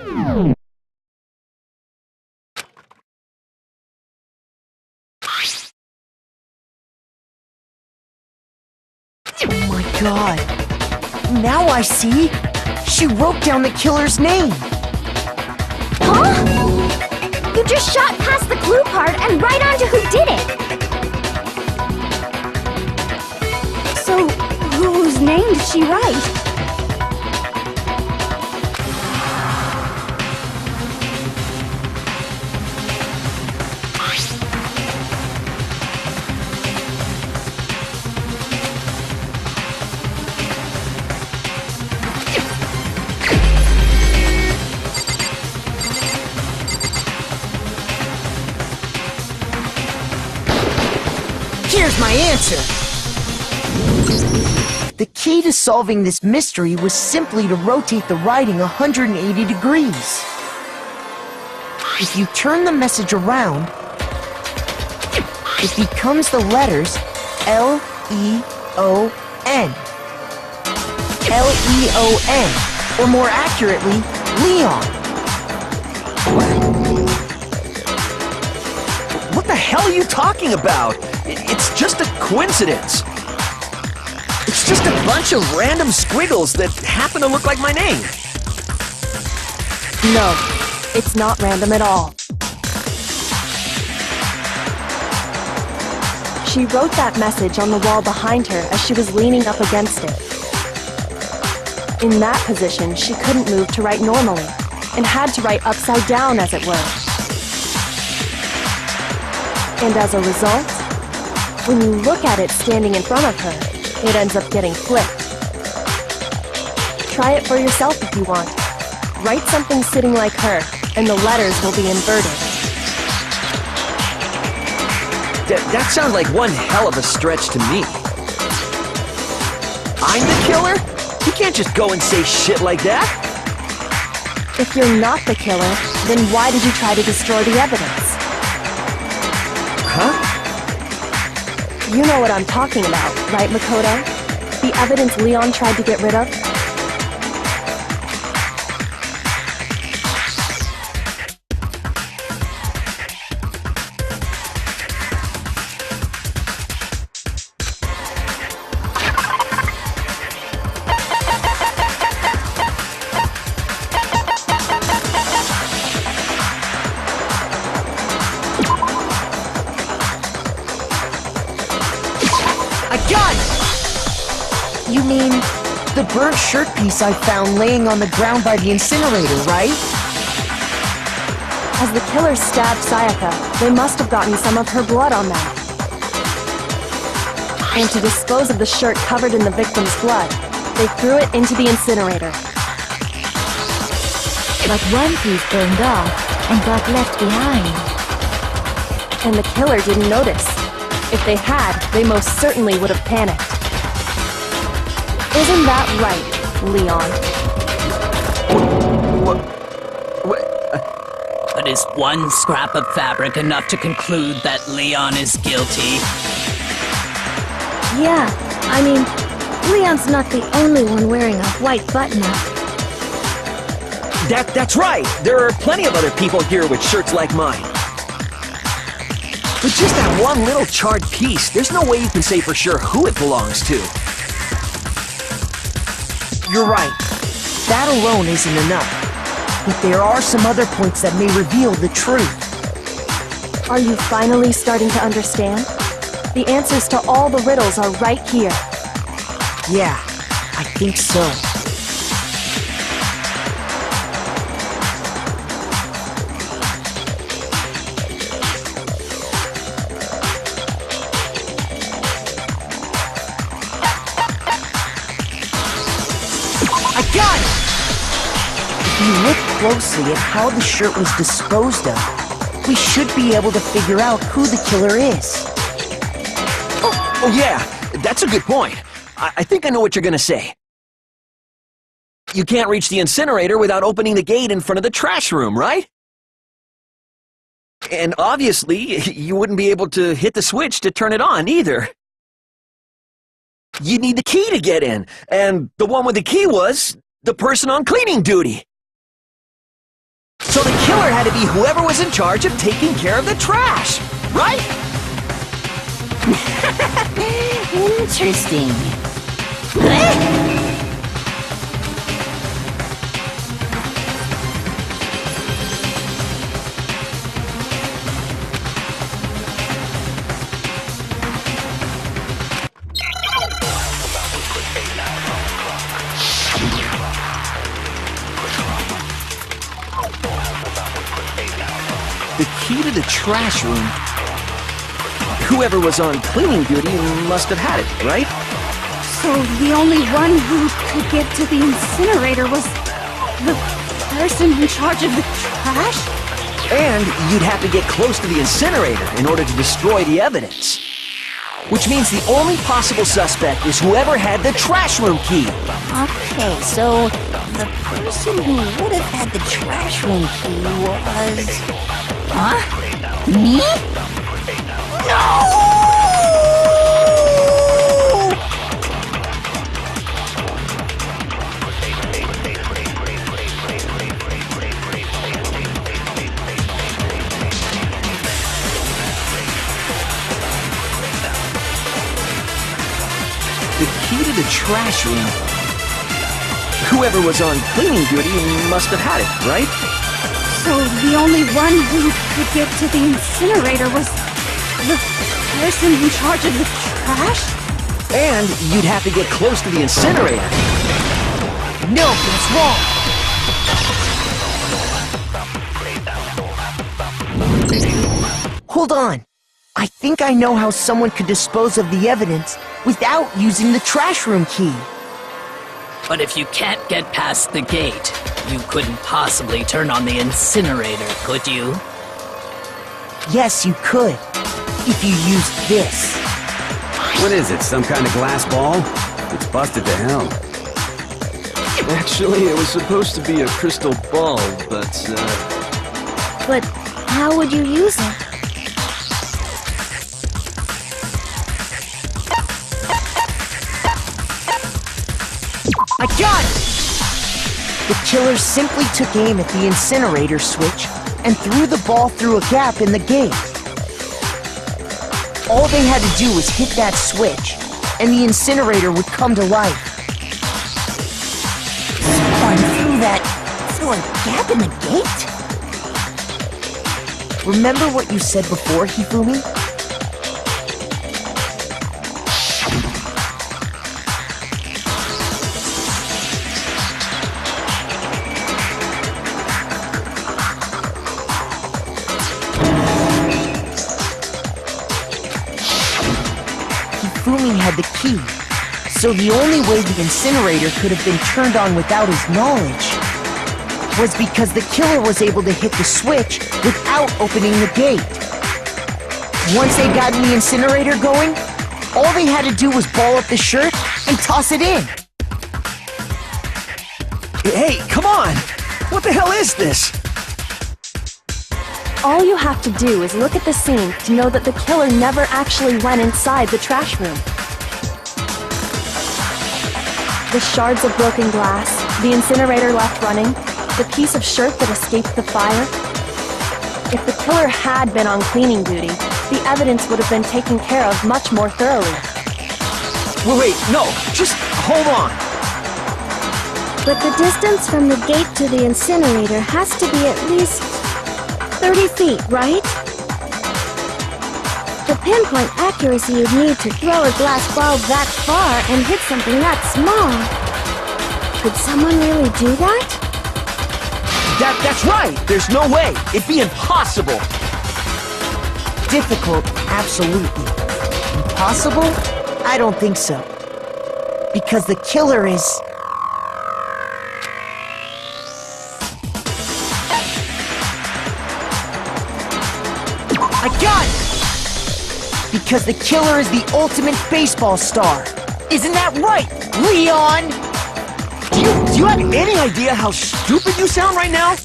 Oh my god. Now I see. She wrote down the killer's name. Huh? You just shot past the clue part and right onto who did it. So, whose name did she write? Here's my answer. The key to solving this mystery was simply to rotate the writing 180 degrees. If you turn the message around, it becomes the letters L-E-O-N. L-E-O-N, or more accurately, Leon. What the hell are you talking about? It's just a coincidence. It's just a bunch of random squiggles that happen to look like my name. No, it's not random at all. She wrote that message on the wall behind her as she was leaning up against it. In that position, she couldn't move to write normally, and had to write upside down, as it were. And as a result, when you look at it standing in front of her, it ends up getting flipped. Try it for yourself if you want. Write something sitting like her, and the letters will be inverted. That sounds like one hell of a stretch to me. I'm the killer? You can't just go and say shit like that. If you're not the killer, then why did you try to destroy the evidence? Huh? You know what I'm talking about, right, Makoto? The evidence Leon tried to get rid of? You mean the burnt shirt piece I found laying on the ground by the incinerator, right? As the killer stabbed Sayaka, they must have gotten some of her blood on that. And to dispose of the shirt covered in the victim's blood, they threw it into the incinerator. But one piece burned off and got left behind. And the killer didn't notice. If they had, they most certainly would have panicked. Isn't that right, Leon? But is one scrap of fabric enough to conclude that Leon is guilty? Yeah, I mean, Leon's not the only one wearing a white button-up. That's right! There are plenty of other people here with shirts like mine. With just that one little charred piece, there's no way you can say for sure who it belongs to. You're right. That alone isn't enough. But there are some other points that may reveal the truth. Are you finally starting to understand? The answers to all the riddles are right here. Yeah, I think so. I got it! If you look closely at how the shirt was disposed of, we should be able to figure out who the killer is. Oh yeah, that's a good point. I think I know what you're gonna say. You can't reach the incinerator without opening the gate in front of the trash room, right? And obviously, you wouldn't be able to hit the switch to turn it on either. You need the key to get in, and the one with the key was the person on cleaning duty. So the killer had to be whoever was in charge of taking care of the trash, right? Interesting. The key to the trash room. Whoever was on cleaning duty must have had it, right? So the only one who could get to the incinerator was the person in charge of the trash? And you'd have to get close to the incinerator in order to destroy the evidence. Which means the only possible suspect is whoever had the trash room key. Okay, so the person who would have had the trash room key was... Huh? Me? No! The key to the trash room. Whoever was on cleaning duty must have had it, right? So the only one who could get to the incinerator was the person in charge of the trash? And you'd have to get close to the incinerator. No, that's wrong. Hold on. I think I know how someone could dispose of the evidence without using the trash room key. But if you can't get past the gate, you couldn't possibly turn on the incinerator, could you? Yes, you could. If you used this. What is it, some kind of glass ball? It's busted to hell. Actually, it was supposed to be a crystal ball, but, But how would you use it? I got it! The killer simply took aim at the incinerator switch and threw the ball through a gap in the gate. All they had to do was hit that switch, and the incinerator would come to life. Someone threw a gap in the gate? Remember what you said before, Hifumi? Hifumi had the key, so the only way the incinerator could have been turned on without his knowledge was because the killer was able to hit the switch without opening the gate. Once they got the incinerator going, all they had to do was ball up the shirt and toss it in. Hey, come on! What the hell is this? All you have to do is look at the scene to know that the killer never actually went inside the trash room. The shards of broken glass, the incinerator left running, the piece of shirt that escaped the fire. If the killer had been on cleaning duty, the evidence would have been taken care of much more thoroughly. Wait, no, just hold on. But the distance from the gate to the incinerator has to be at least 30 feet, right? The pinpoint accuracy you'd need to throw a glass ball that far and hit something that small. Could someone really do that? That's right! There's no way! It'd be impossible! Difficult, absolutely. Impossible? I don't think so. Because the killer is... I got it! Because the killer is the ultimate baseball star. Isn't that right, Leon? Do you have any idea how stupid you sound right now?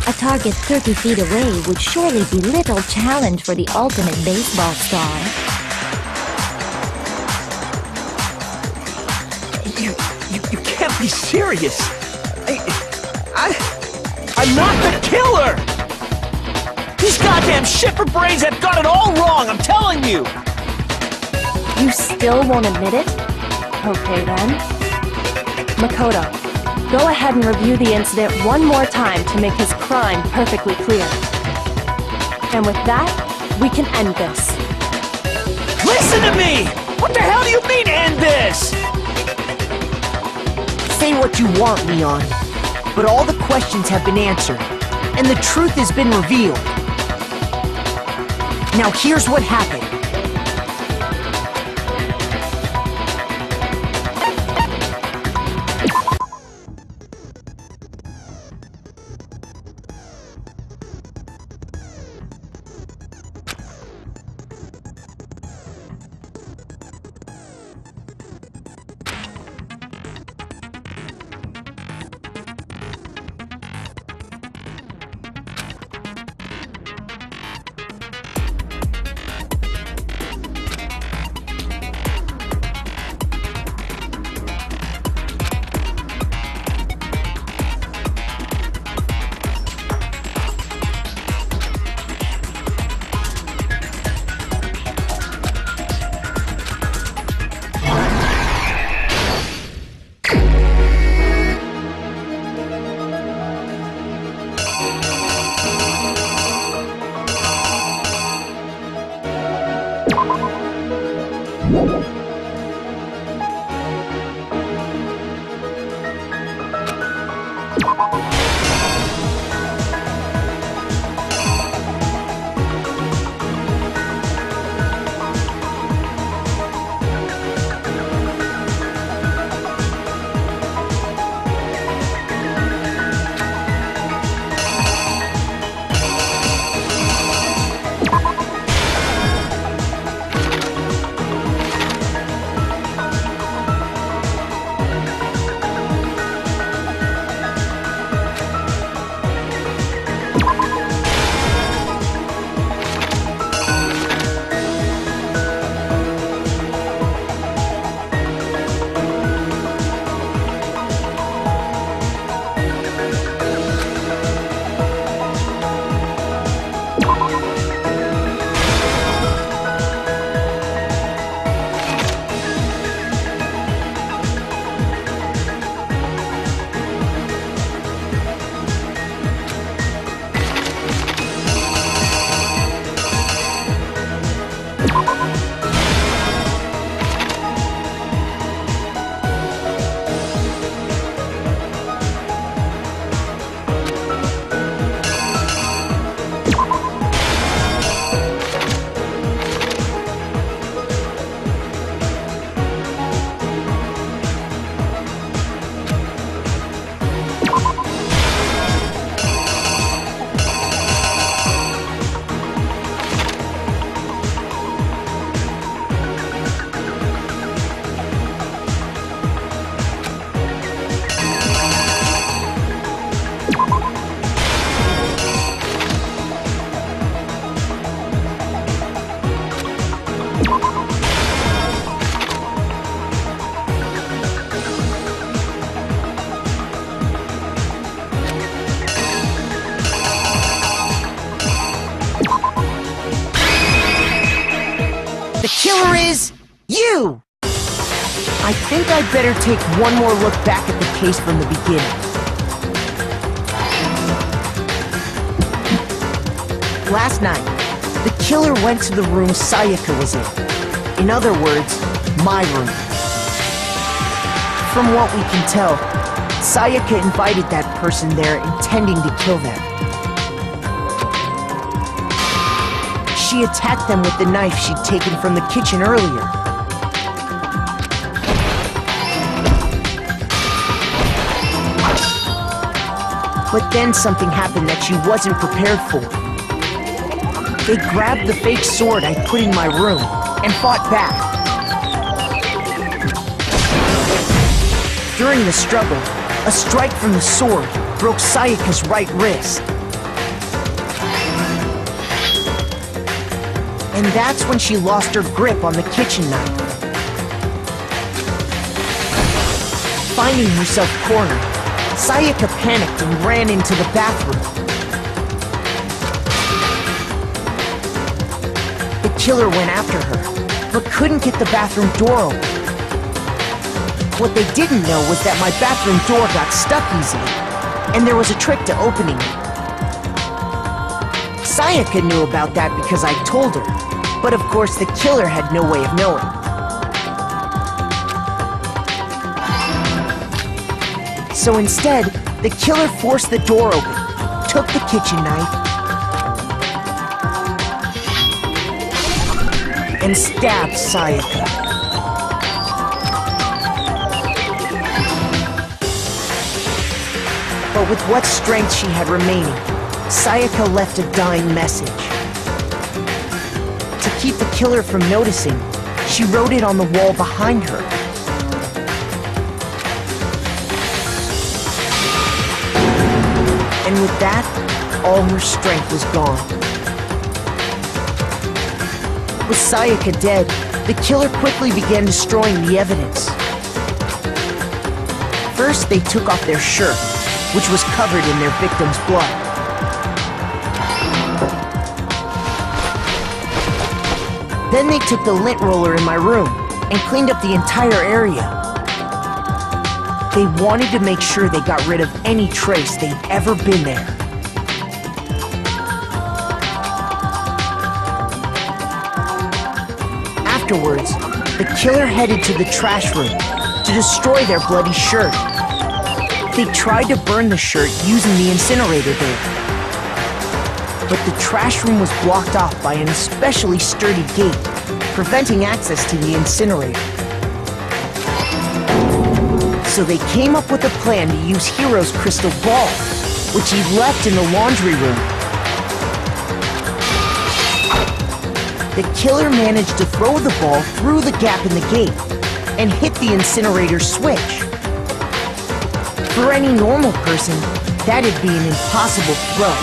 A target 30 feet away would surely be little challenge for the ultimate baseball star. You can't be serious. I'm not the killer! These goddamn shipper brains have got it all wrong, I'm telling you! You still won't admit it? Okay then. Makoto, go ahead and review the incident one more time to make his crime perfectly clear. And with that, we can end this. Listen to me! What the hell do you mean, end this? Say what you want, Leon, but all the questions have been answered, and the truth has been revealed. Now here's what happened. The killer is you! I think I'd better take one more look back at the case from the beginning. Last night, the killer went to the room Sayaka was in. In other words, my room. From what we can tell, Sayaka invited that person there intending to kill them. She attacked them with the knife she'd taken from the kitchen earlier. But then something happened that she wasn't prepared for. They grabbed the fake sword I put in my room and fought back. During the struggle, a strike from the sword broke Sayaka's right wrist. And that's when she lost her grip on the kitchen knife. Finding herself cornered, Sayaka panicked and ran into the bathroom. The killer went after her, but couldn't get the bathroom door open. What they didn't know was that my bathroom door got stuck easily, and there was a trick to opening it. Sayaka knew about that because I told her, but of course the killer had no way of knowing. So instead, the killer forced the door open, took the kitchen knife, and stabbed Sayaka. But with what strength she had remaining, Sayaka left a dying message. To keep the killer from noticing, she wrote it on the wall behind her. And with that, all her strength was gone. With Sayaka dead, the killer quickly began destroying the evidence. First, they took off their shirt, which was covered in their victim's blood. Then they took the lint roller in my room and cleaned up the entire area. They wanted to make sure they got rid of any trace they'd ever been there. Afterwards, the killer headed to the trash room to destroy their bloody shirt. They tried to burn the shirt using the incinerator there. But the trash room was blocked off by an especially sturdy gate, preventing access to the incinerator. So they came up with a plan to use Hiro's crystal ball, which he left in the laundry room. The killer managed to throw the ball through the gap in the gate and hit the incinerator switch. For any normal person, that'd be an impossible throw,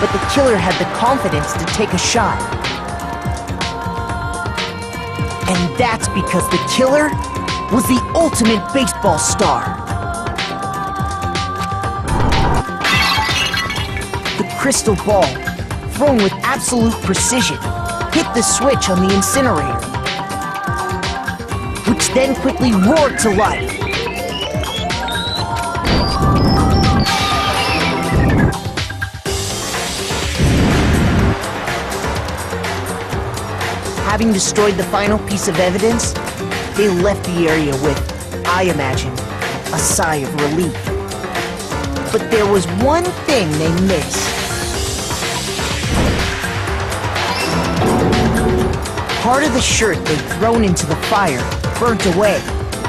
but the killer had the confidence to take a shot. And that's because the killer was the ultimate baseball star. The crystal ball, thrown with absolute precision, hit the switch on the incinerator, which then quickly roared to life. Having destroyed the final piece of evidence, they left the area with, I imagine, a sigh of relief. But there was one thing they missed. Part of the shirt they'd thrown into the fire burnt away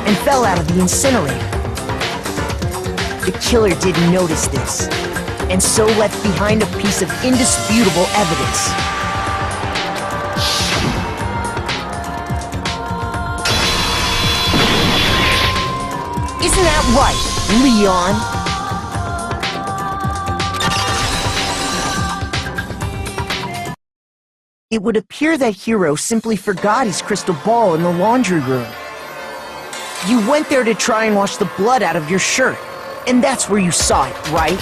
and fell out of the incinerator. The killer didn't notice this, and so left behind a piece of indisputable evidence. Isn't that right, Leon? It would appear that Hiro simply forgot his crystal ball in the laundry room. You went there to try and wash the blood out of your shirt, and that's where you saw it, right?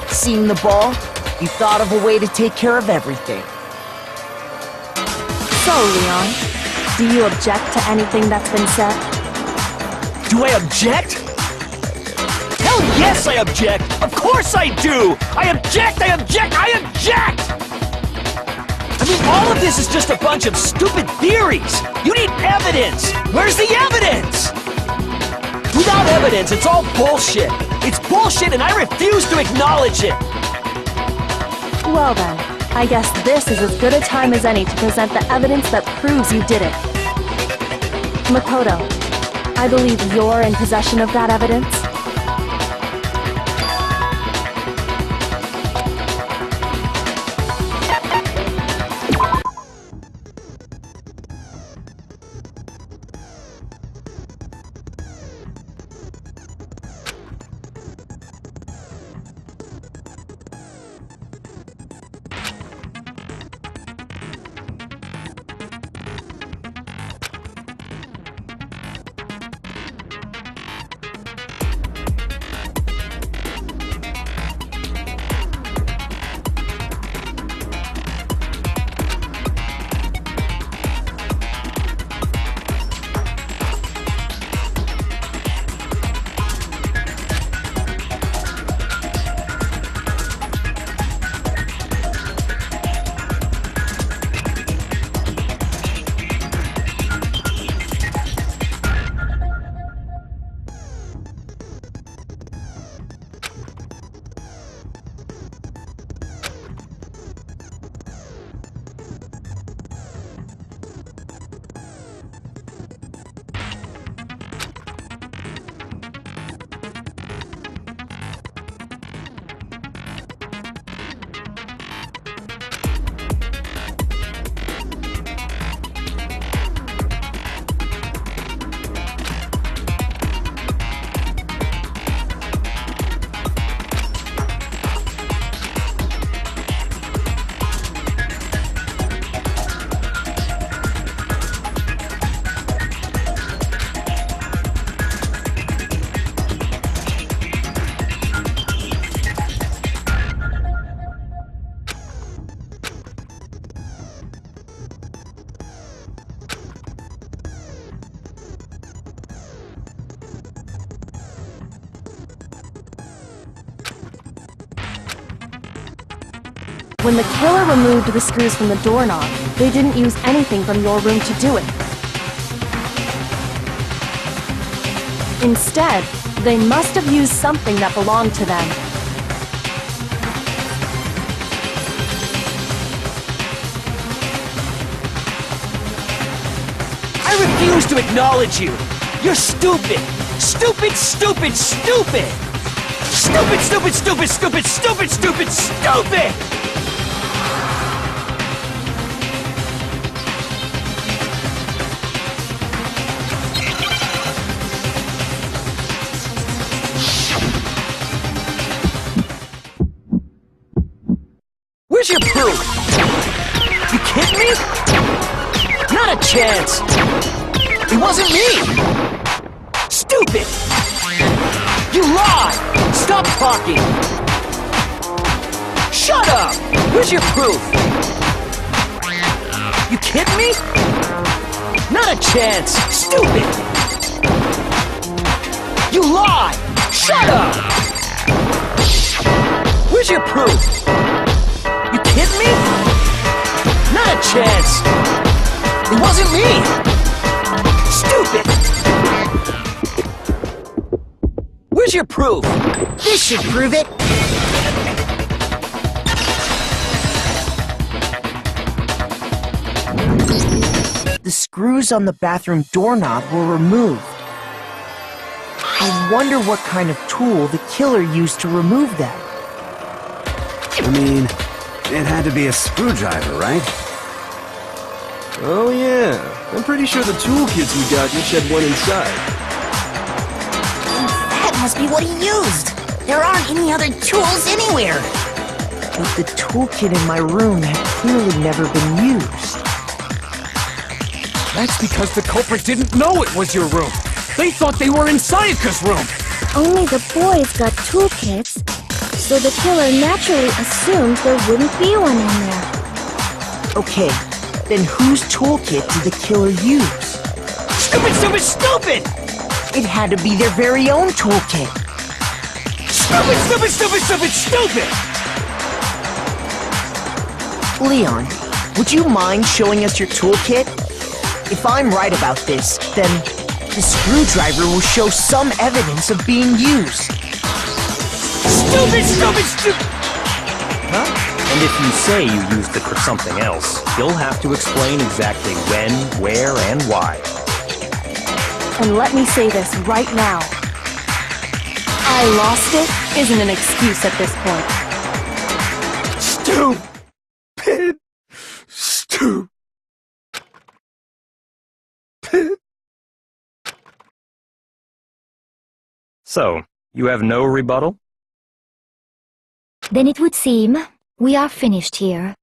Seeing the ball, you thought of a way to take care of everything. So, Leon, do you object to anything that's been said? Do I object? Hell yes, I object! Of course I do! I object! I object! I object! I mean, all of this is just a bunch of stupid theories! You need evidence! Where's the evidence? Without evidence, it's all bullshit! It's bullshit and I refuse to acknowledge it! Well then, I guess this is as good a time as any to present the evidence that proves you did it. Makoto, I believe you're in possession of that evidence. When the killer removed the screws from the doorknob, they didn't use anything from your room to do it. Instead, they must have used something that belonged to them. I refuse to acknowledge you! You're stupid! Stupid, stupid, stupid! Stupid, stupid, stupid, stupid, stupid, stupid, stupid! Where's your proof? You kidding me? Not a chance! It wasn't me! Stupid! You lied! Stop talking! Shut up! Where's your proof? You kidding me? Not a chance! Stupid! You lied! Shut up! Where's your proof? You kidding me? Not a chance! It wasn't me! Stupid! Where's your proof? This should prove it. The screws on the bathroom doorknob were removed. I wonder what kind of tool the killer used to remove them. I mean, it had to be a screwdriver, right? Oh yeah, I'm pretty sure the toolkits we got each had one inside. That must be what he used. There aren't any other tools anywhere. But the toolkit in my room had clearly never been used. That's because the culprit didn't know it was your room. They thought they were in Sayaka's room. Only the boys got toolkits, so the killer naturally assumed there wouldn't be one in there. Okay, then whose toolkit did the killer use? Stupid, stupid, stupid! It had to be their very own toolkit. Stupid, stupid, stupid, stupid, stupid! Leon, would you mind showing us your toolkit? If I'm right about this, then the screwdriver will show some evidence of being used. Stupid, stupid, stupid! And if you say you used it for something else, you'll have to explain exactly when, where, and why. And let me say this right now. I lost it isn't an excuse at this point. Stupid! Stupid! So, you have no rebuttal? Then it would seem we are finished here.